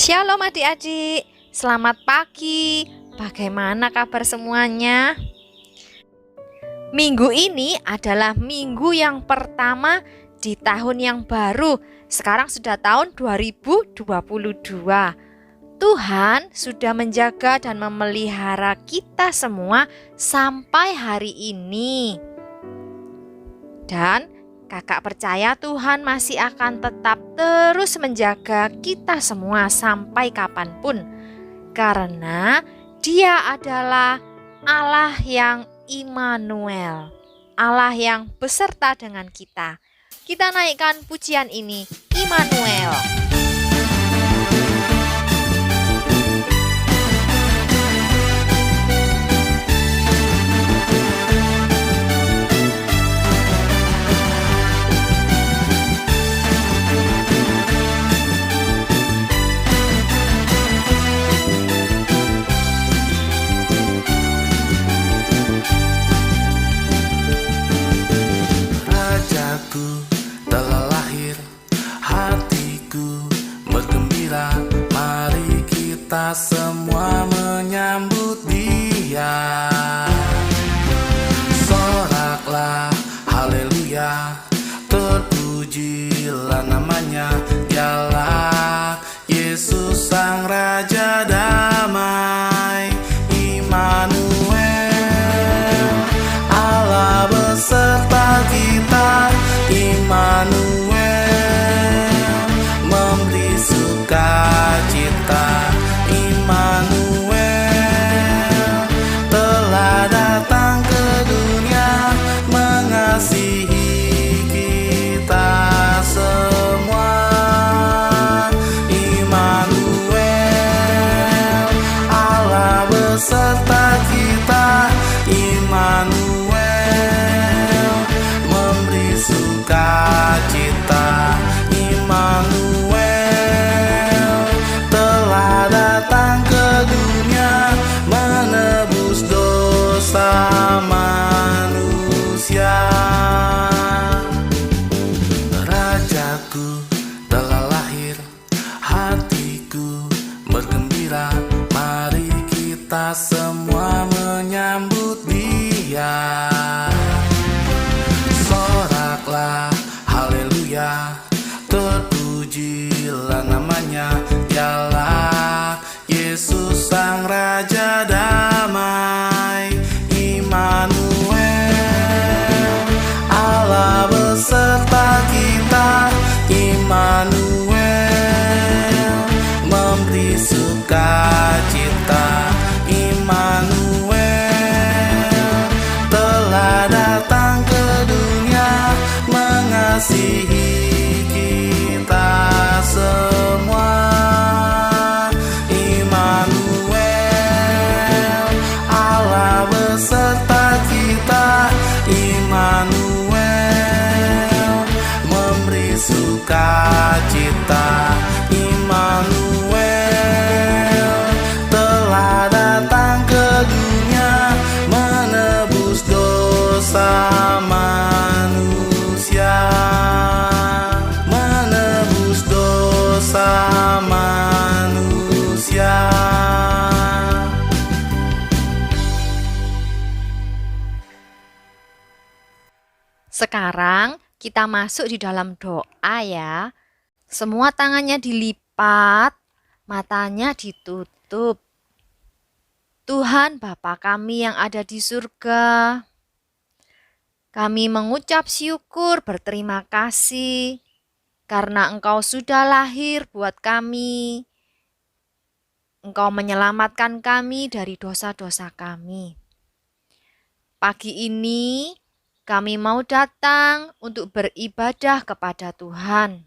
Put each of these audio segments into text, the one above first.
Shalom adik-adik, selamat pagi. Bagaimana kabar semuanya? Minggu ini adalah minggu yang pertama di tahun yang baru. Sekarang sudah tahun 2022. Tuhan sudah menjaga dan memelihara kita semua sampai hari ini. Dan Kakak percaya Tuhan masih akan tetap terus menjaga kita semua sampai kapanpun. Karena Dia adalah Allah yang Immanuel, Allah yang beserta dengan kita. Kita naikkan pujian ini, Immanuel. Telah lahir, hatiku bergembira. Mari kita semua menyambut Dia. Soraklah haleluya, terpujilah namanya. Dialah Yesus Sang Raja Damai, Immanuel, Allah beserta kita. Immanuel, memberi sukacita. Immanuel, telah datang ke dunia, mengasihi kita semua. Immanuel, Allah beserta kita. Immanuel, sukacita. Immanuel, telah datang ke dunia, menebus dosa manusia. Rajaku telah lahir, hatiku bergembira. Mari kita semua menyambut Dia. Soraklah haleluya, terpujilah namanya. Dialah Yesus Sang Raja Damai, Immanuel, Allah beserta kita. Immanuel, memberi sukacita. Immanuel, telah datang ke dunia, mengasihi kita semua. Immanuel, Allah beserta kita. Immanuel, memberi sukacita. Immanuel, telah datang ke dunia, menebus dosa manusia, menebus dosa manusia. Sekarang kita masuk di dalam doa ya. Semua tangannya dilipat, matanya ditutup. Tuhan Bapa kami yang ada di surga, kami mengucap syukur berterima kasih karena Engkau sudah lahir buat kami. Engkau menyelamatkan kami dari dosa-dosa kami. Pagi ini kami mau datang untuk beribadah kepada Tuhan.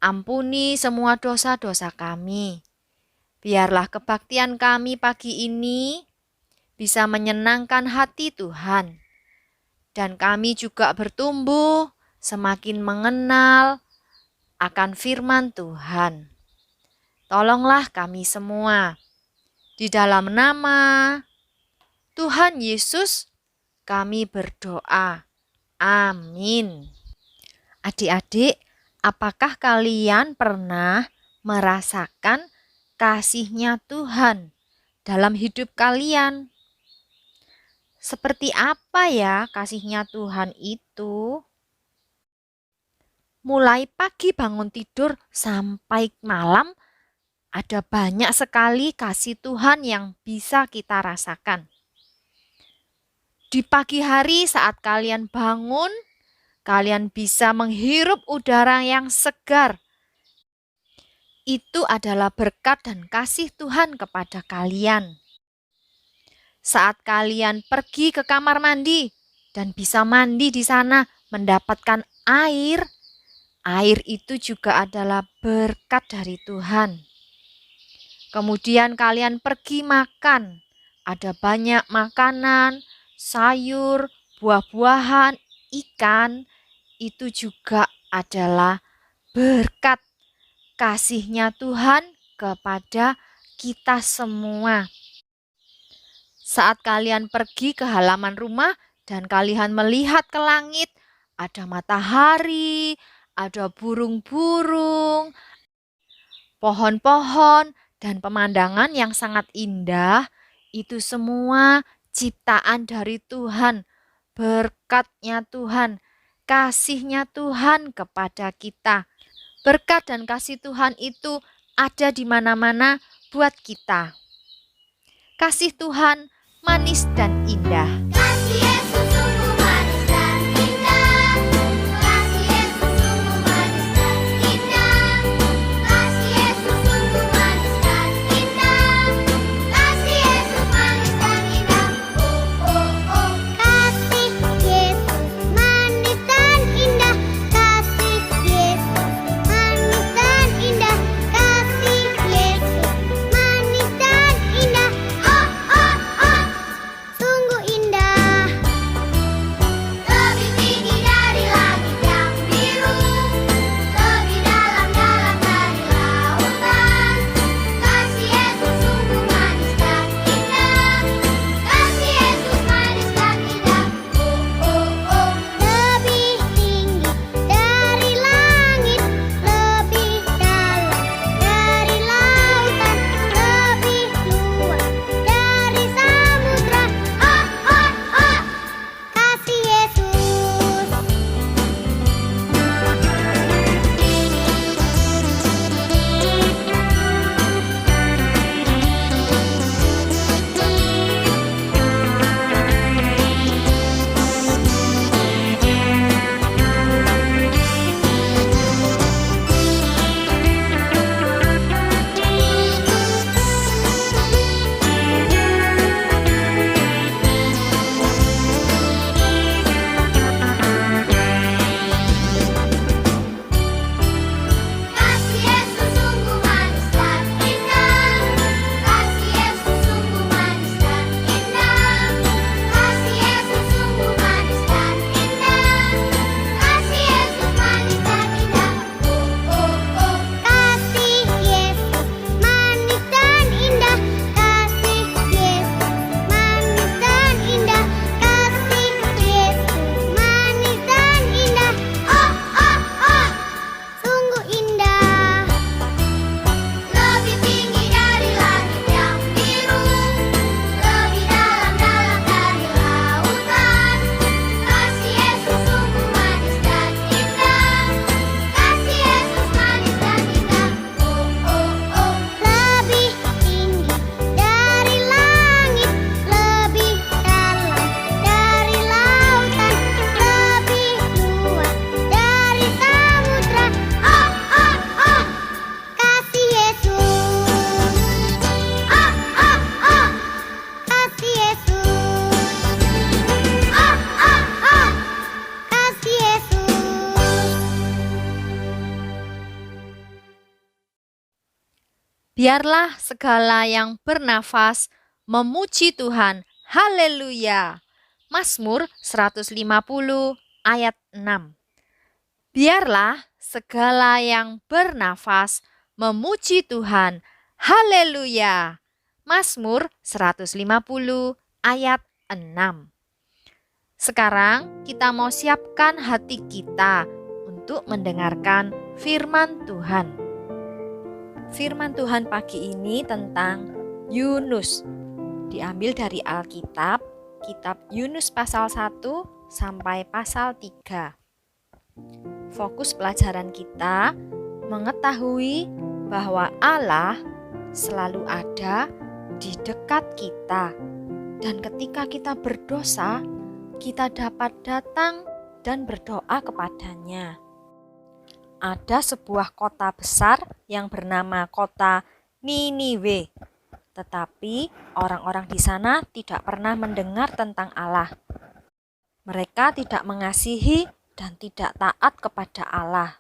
Ampuni semua dosa-dosa kami. Biarlah kebaktian kami pagi ini bisa menyenangkan hati Tuhan. Dan kami juga bertumbuh semakin mengenal akan firman Tuhan. Tolonglah kami semua. Di dalam nama Tuhan Yesus kami berdoa. Amin. Adik-adik, apakah kalian pernah merasakan kasih-Nya Tuhan dalam hidup kalian. Seperti apa ya kasih-Nya Tuhan itu? Mulai pagi bangun tidur sampai malam, ada banyak sekali kasih Tuhan yang bisa kita rasakan. Di pagi hari saat kalian bangun, kalian bisa menghirup udara yang segar. Itu adalah berkat dan kasih Tuhan kepada kalian. Saat kalian pergi ke kamar mandi dan bisa mandi di sana mendapatkan air, air itu juga adalah berkat dari Tuhan. Kemudian kalian pergi makan, ada banyak makanan, sayur, buah-buahan, ikan, itu juga adalah berkat kasih-Nya Tuhan kepada kita semua. Saat kalian pergi ke halaman rumah dan kalian melihat ke langit, ada matahari, ada burung-burung, pohon-pohon, dan pemandangan yang sangat indah, itu semua ciptaan dari Tuhan, berkat-Nya Tuhan, kasih-Nya Tuhan kepada kita. Berkat dan kasih Tuhan itu ada di mana-mana buat kita. Kasih Tuhan manis dan indah. Kasih Yesus sungguh manis dan indah. Kasih Yesus sungguh manis dan indah. Kasih Yesus sungguh manis dan indah. Kasih Yesus manis dan indah. Oh oh oh. Kasih Yesus manis dan indah. Kasih Yesus manis dan indah. Kasih Yesus manis dan indah. Oh oh oh. Sungguh indah, lebih tinggi dari langit yang biru, lebih dalam-dalam dari lautan. Kasih Yesus sungguh manis dan indah. Kasih Yesus manis dan indah. Oh oh oh. Lebih tinggi dari langit, lebih dalam dari lautan, lebih luas dari samudra. Oh oh oh. Kasih Yesus. Kasih Yesus sungguh manis dan indah. Kasih Yesus sungguh manis dan indah. Kasih Yesus sungguh manis dan indah. Kasih Yesus manis dan indah. Oh oh oh. Kasih Yesus manis dan indah. Kasih Yesus manis dan indah. Kasih Yesus manis dan indah. Oh oh oh. Sungguh indah, lebih tinggi dari langit yang biru, lebih dalam-dalam dari lautan. Kasih Yesus sungguh manis dan indah. Kasih Yesus manis dan indah. Oh oh oh. Lebih tinggi dari langit, lebih dalam dari lautan, lebih luas dari samudra. Oh oh oh. Kasih Yesus. Oh oh oh. Kasih Yesus. Oh oh oh. Kasih Yesus. Biarlah segala yang bernafas memuji Tuhan. Haleluya. Mazmur 150 ayat 6. Biarlah segala yang bernafas memuji Tuhan. Haleluya. Mazmur 150 ayat 6. Sekarang kita mau siapkan hati kita untuk mendengarkan firman Tuhan. Firman Tuhan pagi ini tentang Yunus. Diambil dari Alkitab, kitab Yunus pasal 1 sampai pasal 3. Fokus pelajaran kita mengetahui bahwa Allah selalu ada di dekat kita. Dan ketika kita berdosa, kita dapat datang dan berdoa kepadanya. Ada sebuah kota besar yang bernama kota Niniwe. Tetapi orang-orang di sana tidak pernah mendengar tentang Allah. Mereka tidak mengasihi dan tidak taat kepada Allah.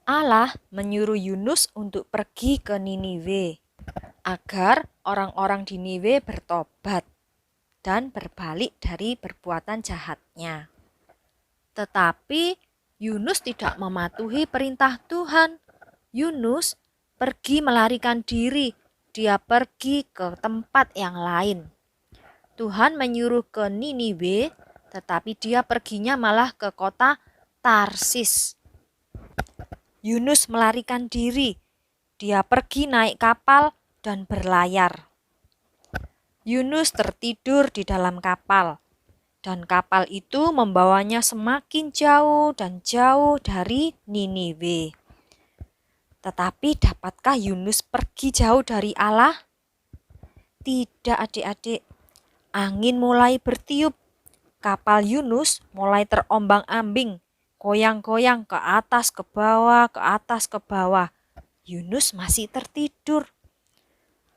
Allah menyuruh Yunus untuk pergi ke Niniwe agar orang-orang di Niniwe bertobat dan berbalik dari perbuatan jahatnya. Tetapi Yunus tidak mematuhi perintah Tuhan. Yunus pergi melarikan diri. Dia pergi ke tempat yang lain. Tuhan menyuruh ke Niniwe, tetapi dia perginya malah ke kota Tarsis. Yunus melarikan diri. Dia pergi naik kapal dan berlayar. Yunus tertidur di dalam kapal. Dan kapal itu membawanya semakin jauh dan jauh dari Niniwe. Tetapi dapatkah Yunus pergi jauh dari Allah? Tidak, adik-adik. Angin mulai bertiup. Kapal Yunus mulai terombang-ambing, goyang-goyang ke atas ke bawah, ke atas ke bawah. Yunus masih tertidur.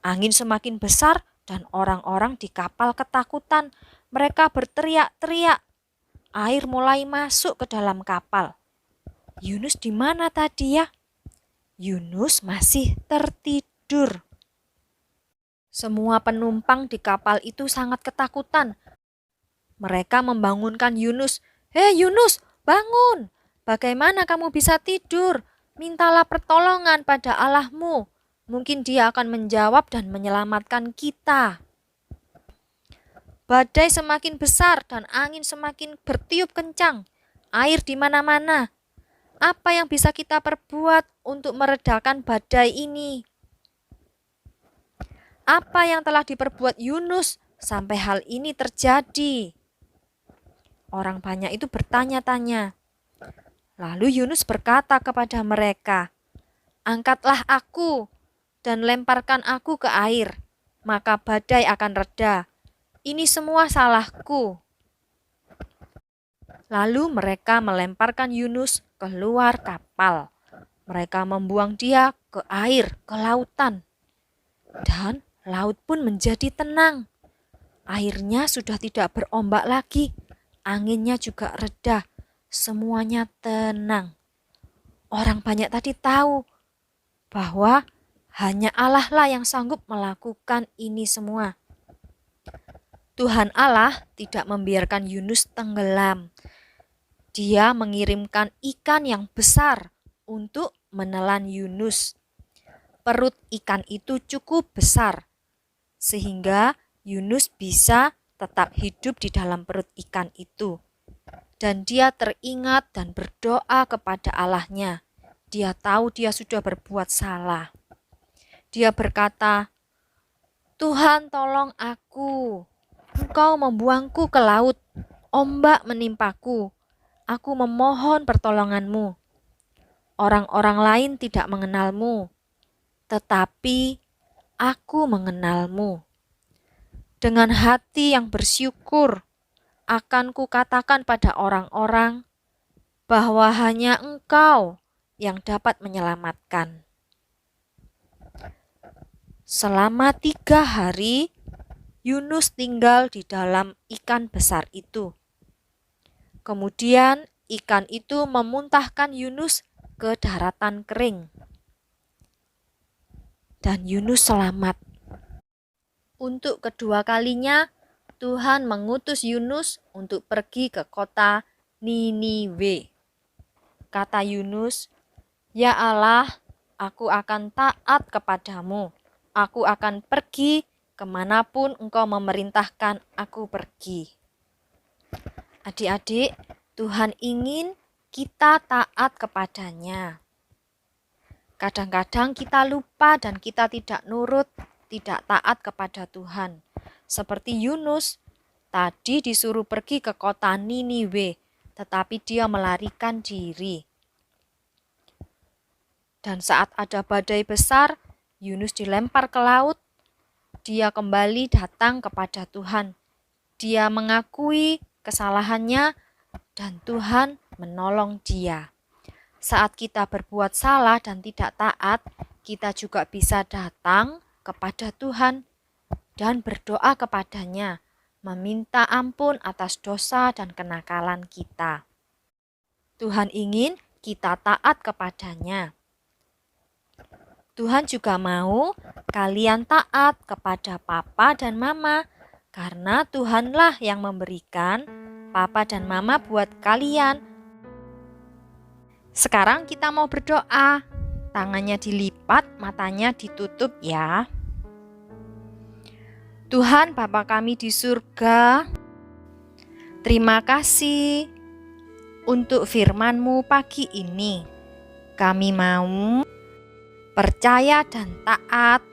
Angin semakin besar dan orang-orang di kapal ketakutan. Mereka berteriak-teriak. Air mulai masuk ke dalam kapal. Yunus di mana tadi ya? Yunus masih tertidur. Semua penumpang di kapal itu sangat ketakutan. Mereka membangunkan Yunus. "Hei Yunus, bangun! Bagaimana kamu bisa tidur? Mintalah pertolongan pada Allahmu. Mungkin dia akan menjawab dan menyelamatkan kita." Badai semakin besar dan angin semakin bertiup kencang. Air di mana-mana. Apa yang bisa kita perbuat untuk meredakan badai ini? Apa yang telah diperbuat Yunus sampai hal ini terjadi? Orang banyak itu bertanya-tanya. Lalu Yunus berkata kepada mereka, "Angkatlah aku dan lemparkan aku ke air, maka badai akan reda. Ini semua salahku." Lalu mereka melemparkan Yunus keluar kapal. Mereka membuang dia ke air, ke lautan. Dan laut pun menjadi tenang. Airnya sudah tidak berombak lagi. Anginnya juga reda. Semuanya tenang. Orang banyak tadi tahu bahwa hanya Allah lah yang sanggup melakukan ini semua. Tuhan Allah tidak membiarkan Yunus tenggelam. Dia mengirimkan ikan yang besar untuk menelan Yunus. Perut ikan itu cukup besar, sehingga Yunus bisa tetap hidup di dalam perut ikan itu. Dan dia teringat dan berdoa kepada Allahnya. Dia tahu dia sudah berbuat salah. Dia berkata, "Tuhan, tolong aku. Engkau membuangku ke laut, ombak menimpaku. Aku memohon pertolonganmu. Orang-orang lain tidak mengenalmu, tetapi aku mengenalmu. Dengan hati yang bersyukur, akan kukatakan pada orang-orang bahwa hanya Engkau yang dapat menyelamatkan." Selama 3 hari, Yunus tinggal di dalam ikan besar itu. Kemudian ikan itu memuntahkan Yunus ke daratan kering. Dan Yunus selamat. Untuk kedua kalinya, Tuhan mengutus Yunus untuk pergi ke kota Niniwe. Kata Yunus, "Ya Allah, aku akan taat kepadamu. Aku akan pergi kemanapun Engkau memerintahkan aku pergi." Adik-adik, Tuhan ingin kita taat kepadanya. Kadang-kadang kita lupa dan kita tidak nurut, tidak taat kepada Tuhan. Seperti Yunus, tadi disuruh pergi ke kota Niniwe, tetapi dia melarikan diri. Dan saat ada badai besar, Yunus dilempar ke laut. Dia kembali datang kepada Tuhan. Dia mengakui kesalahannya dan Tuhan menolong dia. Saat kita berbuat salah dan tidak taat, kita juga bisa datang kepada Tuhan dan berdoa kepadanya, meminta ampun atas dosa dan kenakalan kita. Tuhan ingin kita taat kepadanya. Tuhan juga mau kalian taat kepada papa dan mama, karena Tuhanlah yang memberikan papa dan mama buat kalian. Sekarang kita mau berdoa. Tangannya dilipat, matanya ditutup ya. Tuhan Bapa kami di surga, terima kasih untuk firman-Mu pagi ini. Kami mau percaya dan taat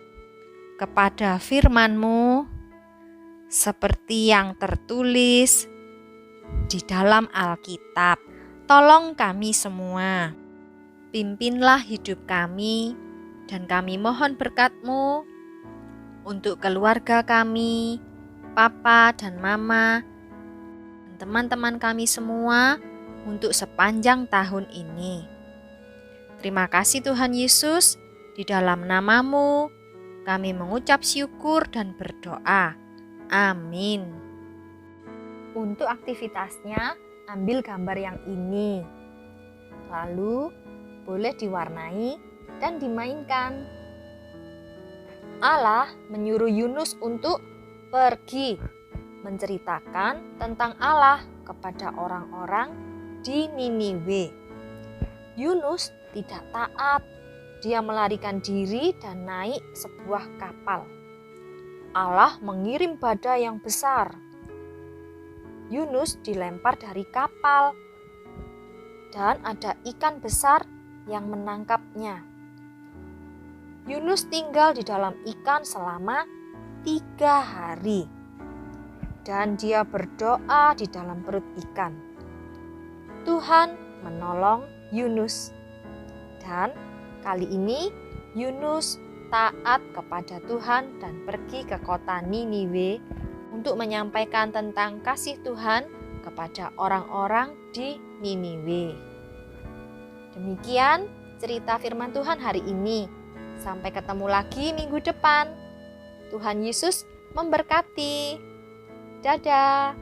kepada firman-Mu seperti yang tertulis di dalam Alkitab. Tolong kami semua, pimpinlah hidup kami, dan kami mohon berkat-Mu untuk keluarga kami, papa dan mama, dan teman-teman kami semua untuk sepanjang tahun ini. Terima kasih Tuhan Yesus, di dalam nama-Mu kami mengucap syukur dan berdoa. Amin. Untuk aktivitasnya, ambil gambar yang ini, lalu boleh diwarnai dan dimainkan. Allah menyuruh Yunus untuk pergi menceritakan tentang Allah kepada orang-orang di Niniwe. Yunus tidak taat, dia melarikan diri dan naik sebuah kapal. Allah mengirim badai yang besar. Yunus dilempar dari kapal dan ada ikan besar yang menangkapnya. Yunus tinggal di dalam ikan selama 3 hari dan dia berdoa di dalam perut ikan. Tuhan menolong Yunus dan kali ini Yunus taat kepada Tuhan dan pergi ke kota Niniwe untuk menyampaikan tentang kasih Tuhan kepada orang-orang di Niniwe. Demikian cerita firman Tuhan hari ini. Sampai ketemu lagi minggu depan. Tuhan Yesus memberkati. Dadah.